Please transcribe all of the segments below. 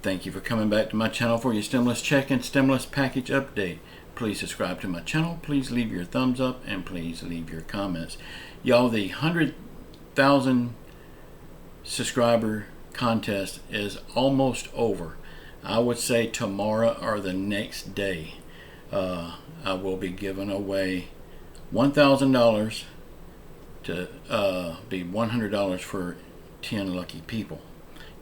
Thank you for coming back to my channel for your stimulus check and stimulus package update. Please subscribe to my channel, please leave your thumbs up, and please leave your comments. Y'all, the 100,000 subscriber contest is almost over. I would say tomorrow or the next day I will be giving away $1,000 to be $100 for 10 lucky people.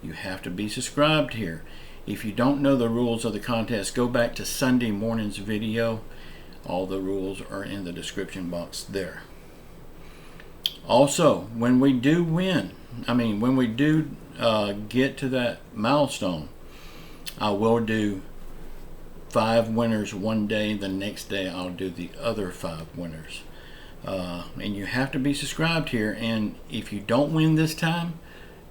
You have to be subscribed here. If you don't know the rules of the contest, go back to Sunday morning's video. All the rules are in the description box there. Also, when we do win, when we do get to that milestone, I will do 5 winners one day. The next day I'll do the other 5 winners. And you have to be subscribed here. And if you don't win this time,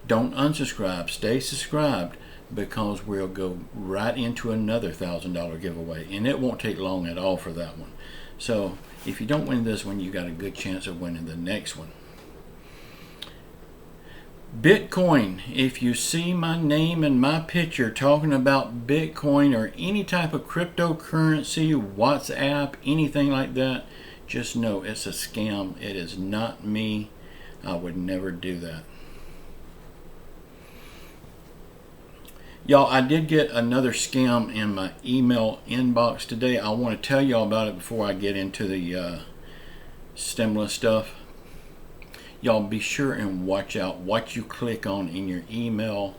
don't unsubscribe. Stay subscribed, because we'll go right into another $1,000 giveaway, and it won't take long at all for that one. So if you don't win this one, you got a good chance of winning the next one. Bitcoin. If you see my name and my picture talking about Bitcoin or any type of cryptocurrency, WhatsApp, anything like that, just know it's a scam. It is not me. I would never do that. Y'all, I did get another scam in my email inbox today. I want to tell y'all about it before I get into the stimulus stuff. Y'all be sure and watch out what you click on in your email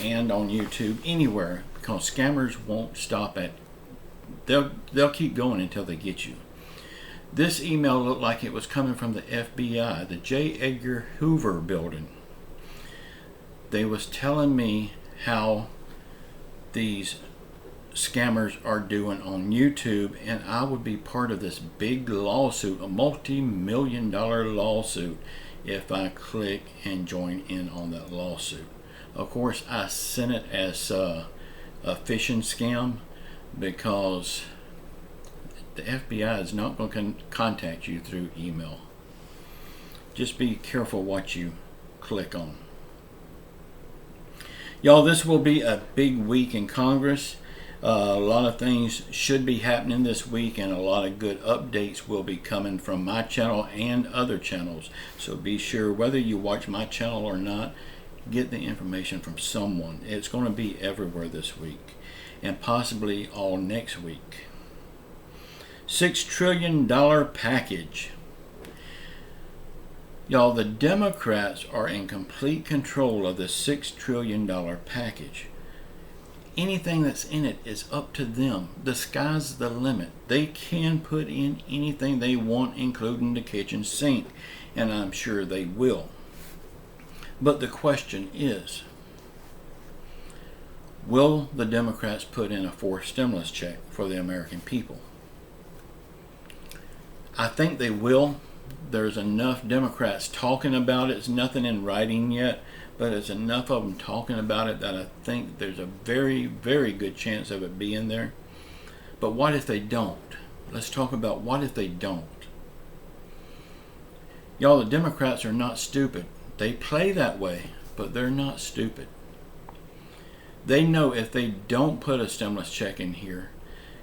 and on YouTube, anywhere, because scammers won't stop at. They'll keep going until they get you. This email looked like it was coming from the FBI, the J. Edgar Hoover building. They was telling me how these scammers are doing on YouTube, and I would be part of this big lawsuit, a multi-million-dollar lawsuit, if I click and join in on that lawsuit. Of course, I sent it as a phishing scam, because the FBI is not going to contact you through email. Just be careful what you click on. Y'all, this will be a big week in Congress. A lot of things should be happening this week, and a lot of good updates will be coming from my channel and other channels. So be sure, whether you watch my channel or not, get the information from someone. It's going to be everywhere this week, and possibly all next week. $6 trillion package. Y'all, the Democrats are in complete control of the $6 trillion package. Anything that's in it is up to them. The sky's the limit. They can put in anything they want, including the kitchen sink, and I'm sure they will. But the question is, will the Democrats put in a 4th stimulus check for the American people? I think they will. There's enough Democrats talking about it. It's nothing in writing yet, but it's enough of them talking about it that I think there's a very, very good chance of it being there. But what if they don't? Let's talk about what if they don't. Y'all, the Democrats are not stupid. They play that way, but they're not stupid. They know if they don't put a stimulus check in here,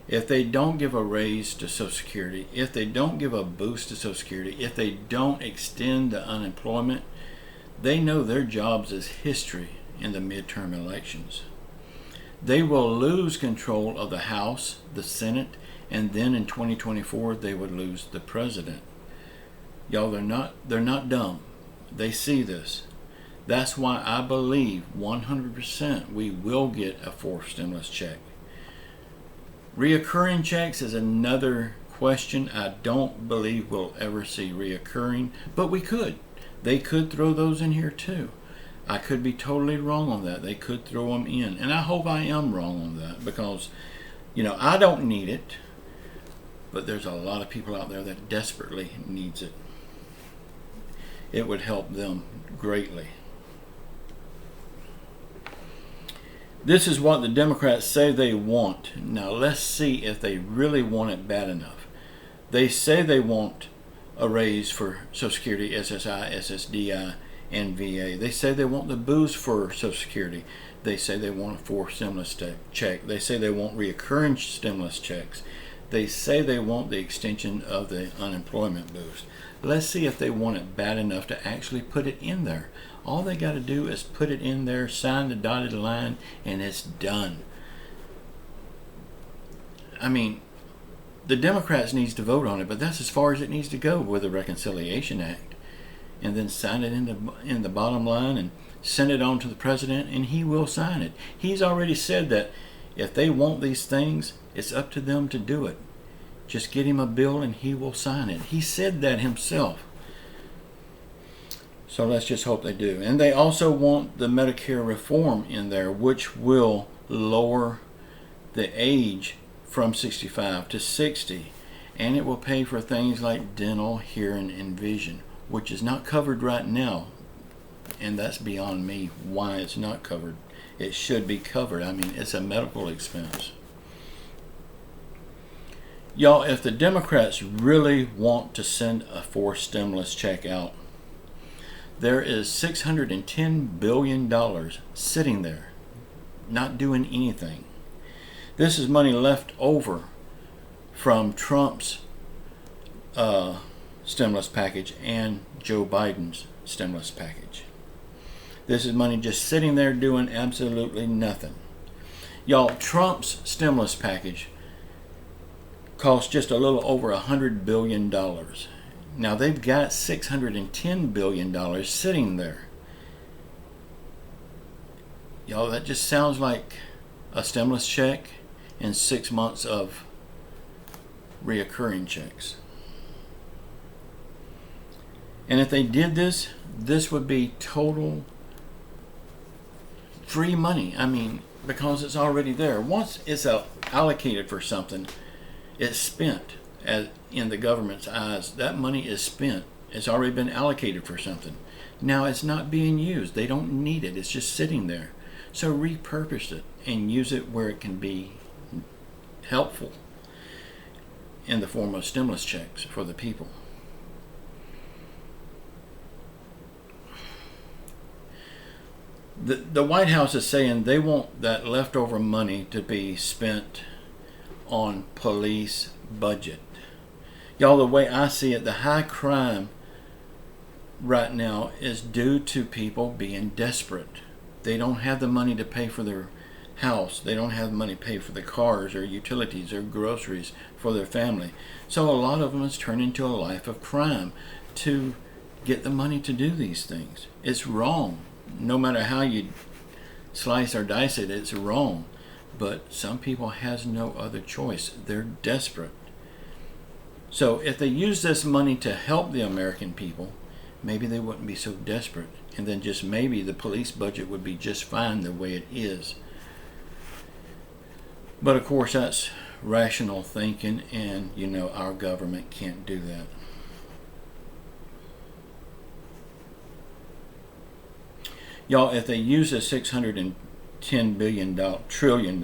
if they don't give a raise to Social Security, if they don't give a boost to Social Security, if they don't extend the unemployment, they know their jobs is history in the midterm elections. They will lose control of the House, the Senate, and then in 2024 they would lose the president. Y'all, they're not dumb. They see this. That's why I believe 100% we will get a 4th stimulus check. Reoccurring checks is another question. I don't believe we'll ever see reoccurring, but we could. They could throw those in here too. I could be totally wrong on that. They could throw them in, and I hope I am wrong on that, because, I don't need it, but there's a lot of people out there that desperately needs it. It would help them greatly. This is what the Democrats say they want. Now let's see if they really want it bad enough. They say they want a raise for Social Security, SSI, SSDI, and VA. They say they want the boost for Social Security. They say they want a fourth stimulus check. They say they want reoccurring stimulus checks. They say they want the extension of the unemployment boost. Let's see if they want it bad enough to actually put it in there. All they got to do is put it in there, sign the dotted line, and it's done. I mean, the Democrats needs to vote on it, but that's as far as it needs to go with the Reconciliation Act. And then sign it in the bottom line and send it on to the president, and he will sign it. He's already said that if they want these things, it's up to them to do it. Just get him a bill and he will sign it. He said that himself. So let's just hope they do. And they also want the Medicare reform in there, which will lower the age from 65 to 60. And it will pay for things like dental, hearing, and vision, which is not covered right now. And that's beyond me why it's not covered. It should be covered. I mean, it's a medical expense. Y'all, if the Democrats really want to send a fourth stimulus check out, there is $610 billion sitting there, not doing anything. This is money left over from Trump's stimulus package and Joe Biden's stimulus package. This is money just sitting there doing absolutely nothing. Y'all, Trump's stimulus package cost just a little over $100 billion. Now they've got $610 billion sitting there. Y'all, that just sounds like a stimulus check and 6 months of reoccurring checks. And if they did this, this would be total free money. I mean, because it's already there. Once it's allocated for something, it's spent. As in the government's eyes, that money is spent. It's already been allocated for something. Now it's not being used. They don't need it. It's just sitting there. So repurpose it and use it where it can be helpful in the form of stimulus checks for the people. The White House is saying they want that leftover money to be spent on police budget. Y'all, the way I see it, the high crime right now is due to people being desperate. They don't have the money to pay for their house. They don't have the money to pay for the cars or utilities or groceries for their family. So a lot of them is turned into a life of crime to get the money to do these things. It's wrong. No matter how you slice or dice it, it's wrong. But some people has no other choice. They're desperate. So if they use this money to help the American people, maybe they wouldn't be so desperate. And then just maybe the police budget would be just fine the way it is. But of course that's rational thinking, and you know our government can't do that. Y'all, if they use the $610 trillion,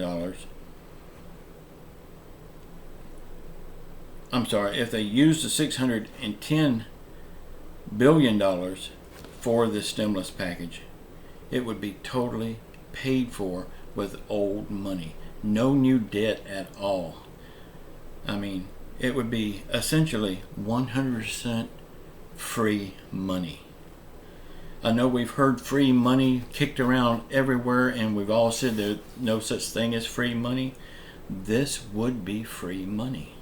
if they use the $610 billion for this stimulus package, it would be totally paid for with old money. No new debt at all. I mean, it would be essentially 100% free money. I know we've heard free money kicked around everywhere, and we've all said there's no such thing as free money. This would be free money.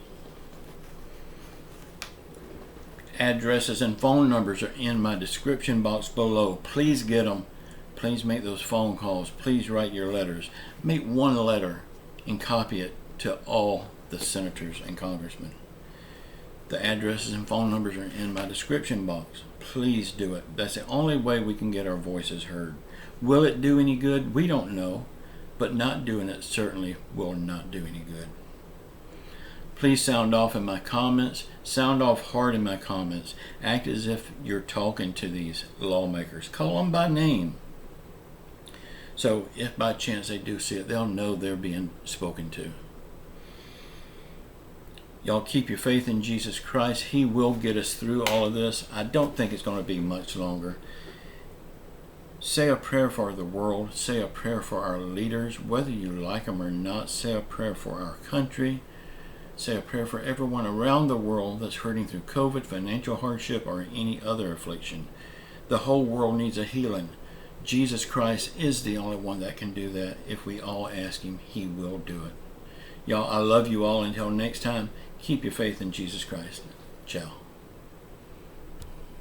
Addresses and phone numbers are in my description box below. Please get them. Please make those phone calls. Please write your letters. Make one letter and copy it to all the senators and congressmen. The addresses and phone numbers are in my description box. Please do it. That's the only way we can get our voices heard. Will it do any good? We don't know. But not doing it certainly will not do any good. Please sound off in my comments. Sound off hard in my comments. Act as if you're talking to these lawmakers. Call them by name. So if by chance they do see it, they'll know they're being spoken to. Y'all keep your faith in Jesus Christ. He will get us through all of this. I don't think it's going to be much longer. Say a prayer for the world. Say a prayer for our leaders, whether you like them or not. Say a prayer for our country. Say a prayer for everyone around the world that's hurting through COVID, financial hardship, or any other affliction. The whole world needs a healing. Jesus Christ is the only one that can do that. If we all ask him, he will do it. Y'all, I love you all. Until next time, keep your faith in Jesus Christ. Ciao.